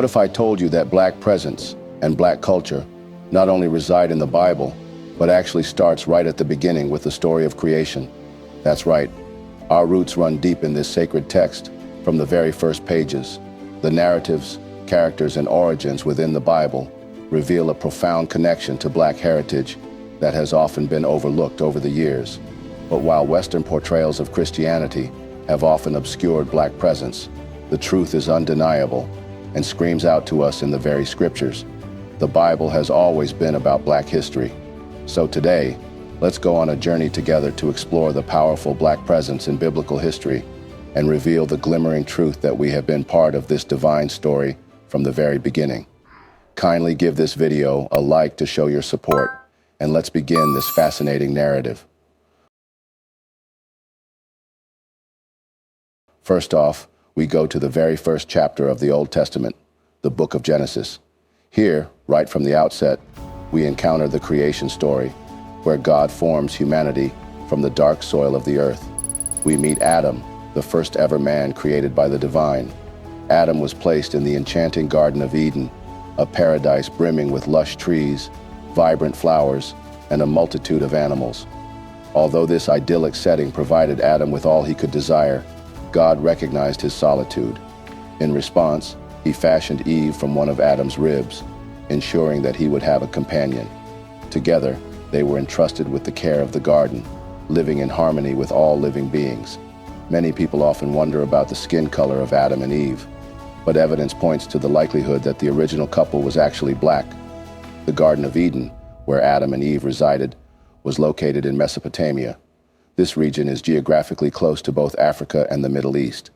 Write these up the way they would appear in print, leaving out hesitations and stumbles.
what if I told you that Black presence and Black culture not only reside in the Bible, but actually starts right at the beginning with the story of creation? That's right. Our roots run deep in this sacred text from the very first pages. The narratives, characters, and origins within the Bible reveal a profound connection to Black heritage that has often been overlooked over the years. But while Western portrayals of Christianity have often obscured Black presence, the truth is undeniable and screams out to us in the very scriptures. The Bible has always been about Black history. So today, let's go on a journey together to explore the powerful Black presence in biblical history and reveal the glimmering truth that we have been part of this divine story from the very beginning. Kindly give this video a like to show your support, and let's begin this fascinating narrative. First off, we go to the very first chapter of the Old Testament, the book of Genesis. Here, right from the outset, we encounter the creation story, where God forms humanity from the dark soil of the earth. We meet Adam, the first ever man created by the divine. Adam was placed in the enchanting Garden of Eden, a paradise brimming with lush trees, vibrant flowers, and a multitude of animals. Although this idyllic setting provided Adam with all he could desire, God recognized his solitude. In response, he fashioned Eve from one of Adam's ribs, ensuring that he would have a companion. Together, they were entrusted with the care of the garden, living in harmony with all living beings. Many people often wonder about the skin color of Adam and Eve, but evidence points to the likelihood that the original couple was actually Black. The Garden of Eden, where Adam and Eve resided, was located in Mesopotamia. This region is geographically close to both Africa and the Middle East.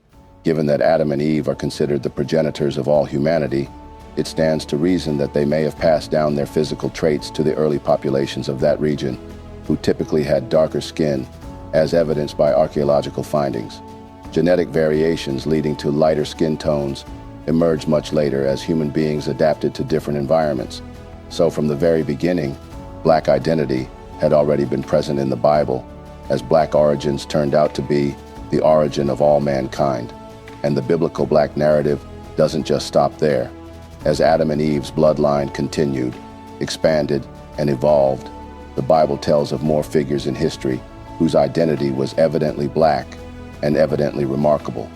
Given that Adam and Eve are considered the progenitors of all humanity, it stands to reason that they may have passed down their physical traits to the early populations of that region, who typically had darker skin, as evidenced by archaeological findings. Genetic variations leading to lighter skin tones emerged much later as human beings adapted to different environments. So from the very beginning, Black identity had already been present in the Bible, as Black origins turned out to be the origin of all mankind. And the biblical Black narrative doesn't just stop there. As Adam and Eve's bloodline continued, expanded, and evolved, the Bible tells of more figures in history whose identity was evidently Black and evidently remarkable.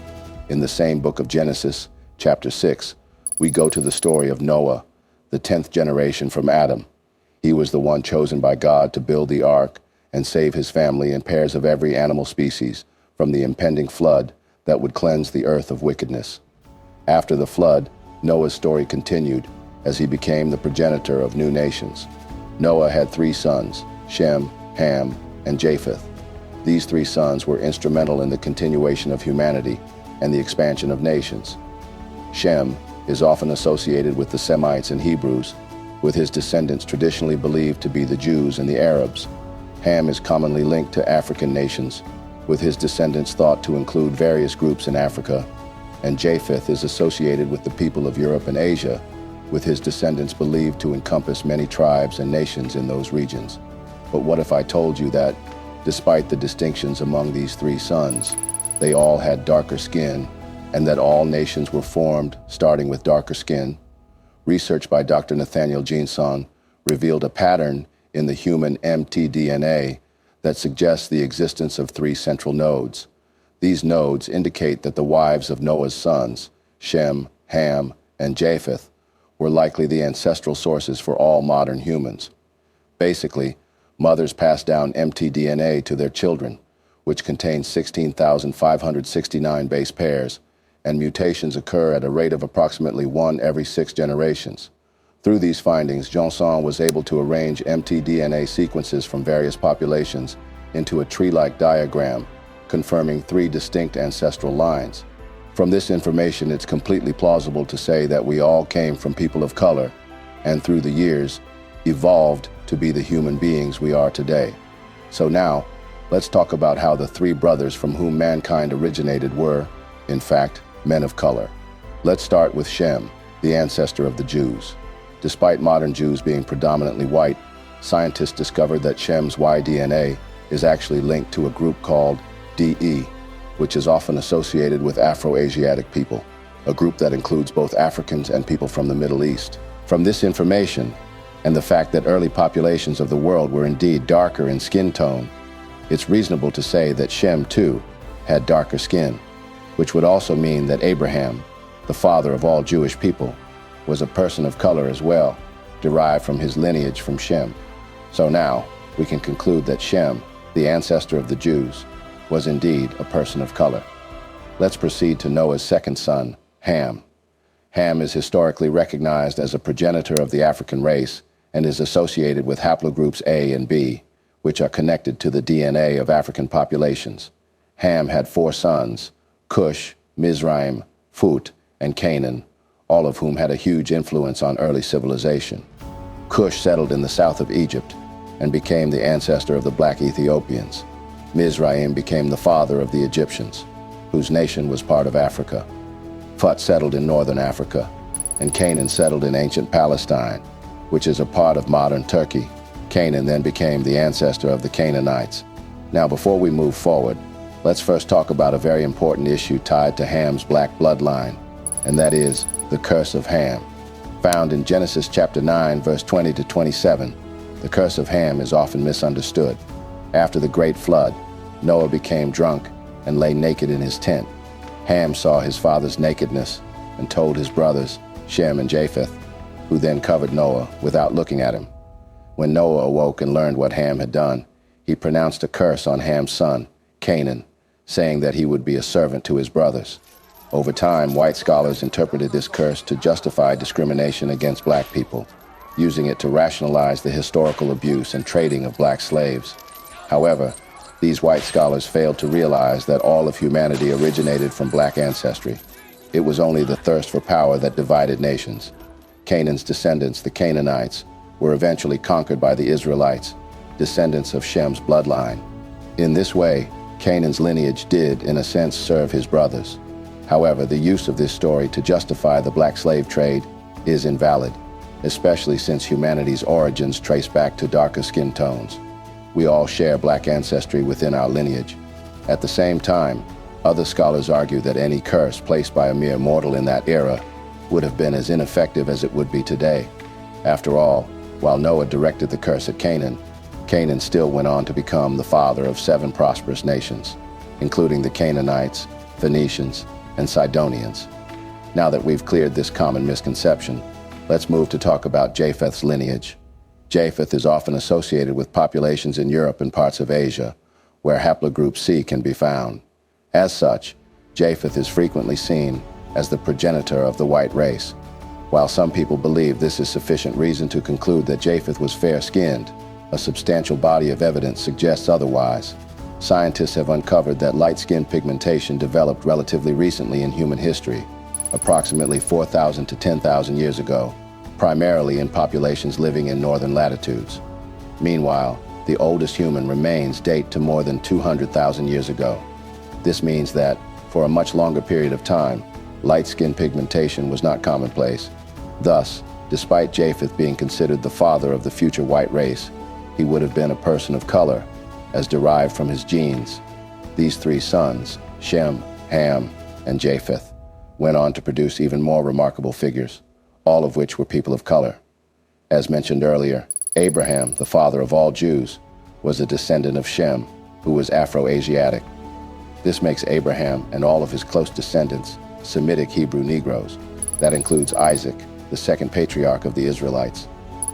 In the same book of Genesis, chapter 6, we go to the story of Noah, the 10th generation from Adam. He was the one chosen by God to build the ark and save his family and pairs of every animal species from the impending flood that would cleanse the earth of wickedness. After the flood, Noah's story continued as he became the progenitor of new nations. Noah had 3 sons, Shem, Ham, and Japheth. These 3 sons were instrumental in the continuation of humanity and the expansion of nations. Shem is often associated with the Semites and Hebrews, with his descendants traditionally believed to be the Jews and the Arabs. Ham is commonly linked to African nations, with his descendants thought to include various groups in Africa. And Japheth is associated with the people of Europe and Asia, with his descendants believed to encompass many tribes and nations in those regions. But what if I told you that, despite the distinctions among these 3 sons, they all had darker skin, and that all nations were formed starting with darker skin? Research by Dr. Nathaniel Jeanson revealed a pattern in the human mtDNA that suggests the existence of 3 central nodes. These nodes indicate that the wives of Noah's sons, Shem, Ham, and Japheth, were likely the ancestral sources for all modern humans. Basically, mothers pass down mtDNA to their children, which contains 16,569 base pairs, and mutations occur at a rate of approximately 1 every 6 generations. Through these findings, Jeanson was able to arrange mtDNA sequences from various populations into a tree-like diagram, confirming 3 distinct ancestral lines. From this information, it's completely plausible to say that we all came from people of color, and through the years, evolved to be the human beings we are today. So now, let's talk about how the 3 brothers from whom mankind originated were, in fact, men of color. Let's start with Shem, the ancestor of the Jews. Despite modern Jews being predominantly white, scientists discovered that Shem's Y-DNA is actually linked to a group called DE, which is often associated with Afro-Asiatic people. a group that includes both Africans and people from the Middle East. From this information, and the fact that early populations of the world were indeed darker in skin tone, it's reasonable to say that Shem, too, had darker skin, which would also mean that Abraham, the father of all Jewish people, was a person of color as well, derived from his lineage from Shem. So now, we can conclude that Shem, the ancestor of the Jews, was indeed a person of color. Let's proceed to Noah's second son, Ham. Ham is historically recognized as a progenitor of the African race and is associated with haplogroups A and B, which are connected to the DNA of African populations. Ham had 4 sons, Cush, Mizraim, Phut, and Canaan, all of whom had a huge influence on early civilization. Cush settled in the south of Egypt and became the ancestor of the black Ethiopians. Mizraim became the father of the Egyptians, whose nation was part of Africa. Phut settled in northern Africa, and Canaan settled in ancient Palestine, which is a part of modern Turkey. Canaan then became the ancestor of the Canaanites. Now, before we move forward, let's first talk about a very important issue tied to Ham's black bloodline, and that is the curse of Ham. Found in Genesis chapter 9, verse 20 to 27, the curse of Ham is often misunderstood. After the great flood, Noah became drunk and lay naked in his tent. Ham saw his father's nakedness and told his brothers, Shem and Japheth, who then covered Noah without looking at him. When Noah awoke and learned what Ham had done, he pronounced a curse on Ham's son, Canaan, saying that he would be a servant to his brothers. Over time, white scholars interpreted this curse to justify discrimination against black people, using it to rationalize the historical abuse and trading of black slaves. However, these white scholars failed to realize that all of humanity originated from black ancestry. It was only the thirst for power that divided nations. Canaan's descendants, the Canaanites, were eventually conquered by the Israelites, descendants of Shem's bloodline. In this way, Canaan's lineage did, in a sense, serve his brothers. However, the use of this story to justify the black slave trade is invalid, especially since humanity's origins trace back to darker skin tones. We all share black ancestry within our lineage. At the same time, other scholars argue that any curse placed by a mere mortal in that era would have been as ineffective as it would be today. After all, while Noah directed the curse at Canaan, Canaan still went on to become the father of 7 prosperous nations, including the Canaanites, Phoenicians, and Sidonians. Now that we've cleared this common misconception, let's move to talk about Japheth's lineage. Japheth is often associated with populations in Europe and parts of Asia, where haplogroup C can be found. As such, Japheth is frequently seen as the progenitor of the white race. While some people believe this is sufficient reason to conclude that Japheth was fair-skinned, a substantial body of evidence suggests otherwise. Scientists have uncovered that light skin pigmentation developed relatively recently in human history, approximately 4,000 to 10,000 years ago, primarily in populations living in northern latitudes. Meanwhile, the oldest human remains date to more than 200,000 years ago. This means that, for a much longer period of time, light skin pigmentation was not commonplace. Thus, despite Japheth being considered the father of the future white race, he would have been a person of color, as derived from his genes. These 3 sons, Shem, Ham, and Japheth, went on to produce even more remarkable figures, all of which were people of color. As mentioned earlier, Abraham, the father of all Jews, was a descendant of Shem, who was Afro-Asiatic. This makes Abraham and all of his close descendants Semitic Hebrew Negroes. That includes Isaac, the second patriarch of the Israelites,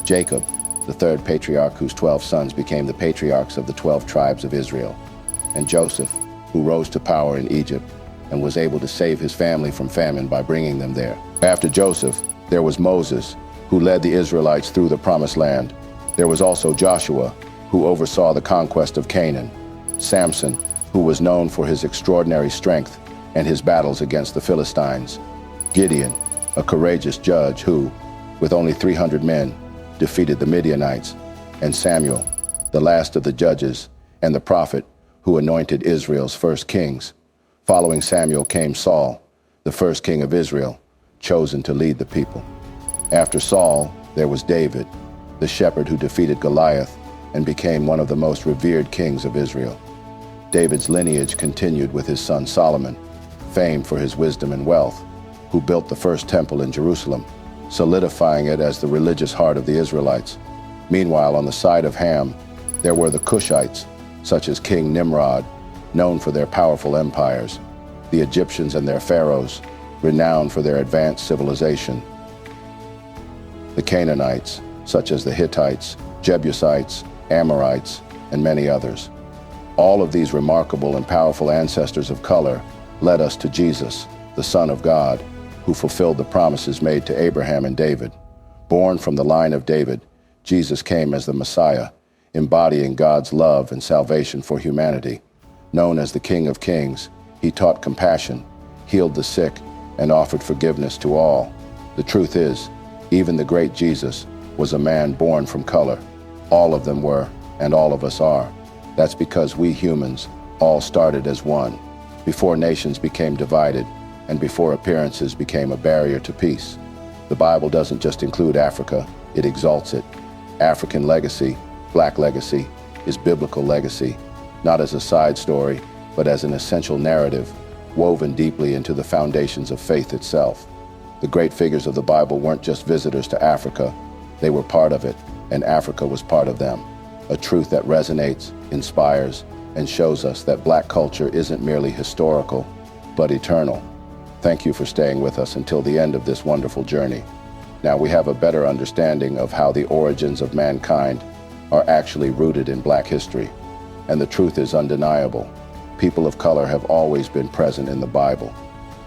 Jacob, the third patriarch whose 12 sons became the patriarchs of the 12 tribes of Israel, and Joseph, who rose to power in Egypt and was able to save his family from famine by bringing them there. After Joseph, there was Moses, who led the Israelites through the Promised Land. There was also Joshua, who oversaw the conquest of Canaan, Samson, who was known for his extraordinary strength and his battles against the Philistines, Gideon, a courageous judge who, with only 300 men, defeated the Midianites, and Samuel, the last of the judges and the prophet who anointed Israel's first kings. Following Samuel came Saul, the first king of Israel, chosen to lead the people. After Saul, there was David, the shepherd who defeated Goliath and became one of the most revered kings of Israel. David's lineage continued with his son Solomon, famed for his wisdom and wealth, who built the first temple in Jerusalem, solidifying it as the religious heart of the Israelites. Meanwhile, on the side of Ham, there were the Cushites, such as King Nimrod, known for their powerful empires, the Egyptians and their pharaohs, renowned for their advanced civilization, the Canaanites, such as the Hittites, Jebusites, Amorites, and many others. All of these remarkable and powerful ancestors of color led us to Jesus, the Son of God, who fulfilled the promises made to Abraham and David. Born from the line of David, Jesus came as the Messiah, embodying God's love and salvation for humanity. Known as the King of Kings, he taught compassion, healed the sick, and offered forgiveness to all. The truth is, even the great Jesus was a man born from color. All of them were, and all of us are. That's because we humans all started as one, before nations became divided, and before appearances became a barrier to peace. The Bible doesn't just include Africa, it exalts it. African legacy, Black legacy, is biblical legacy, not as a side story, but as an essential narrative, woven deeply into the foundations of faith itself. The great figures of the Bible weren't just visitors to Africa, they were part of it, and Africa was part of them. A truth that resonates, inspires, and shows us that Black culture isn't merely historical, but eternal. Thank you for staying with us until the end of this wonderful journey. Now we have a better understanding of how the origins of mankind are actually rooted in Black history. And the truth is undeniable. People of color have always been present in the Bible.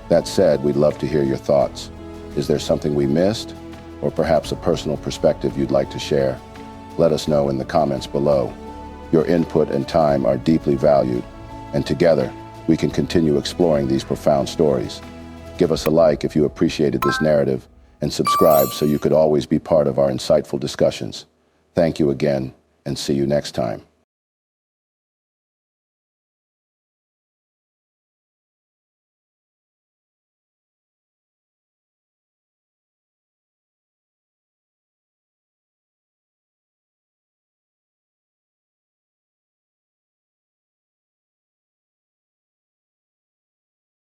That said, we'd love to hear your thoughts. Is there something we missed? Or perhaps a personal perspective you'd like to share? Let us know in the comments below. Your input and time are deeply valued, and together we can continue exploring these profound stories. Give us a like if you appreciated this narrative, and subscribe so you could always be part of our insightful discussions. Thank you again, and see you next time.